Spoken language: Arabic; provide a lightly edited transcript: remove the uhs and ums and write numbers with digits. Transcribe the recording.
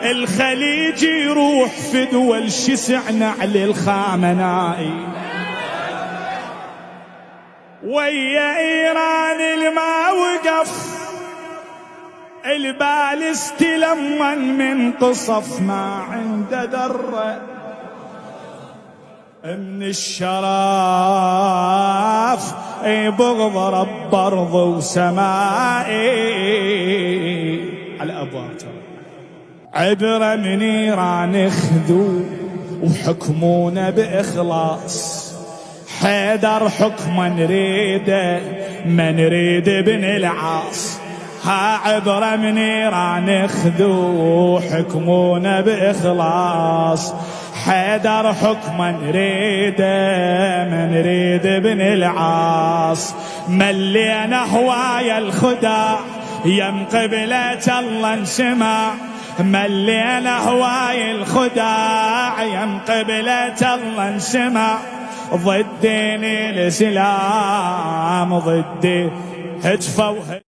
الخليج يروح في دول شسعنا على الخامنائي، ويا ايران الما وقف البالست لمن من قصف ما عنده دره من الشراف بغض رب ارض وسمائي على ابواب. عبره من ايران خذوا وحكمونا باخلاص، حيدر حكما نريده ما نريد ابن العاص. ها عبرة من ايران خذوا حكمونا باخلاص، حيدر حكما نريده ما نريد ابن العاص. ملينا هوايا الخداع يم قبلة الله انسمع، ملينا هواي الخداع يم قبلة الله انسمع. ضد دين الاسلام ضد هتفوا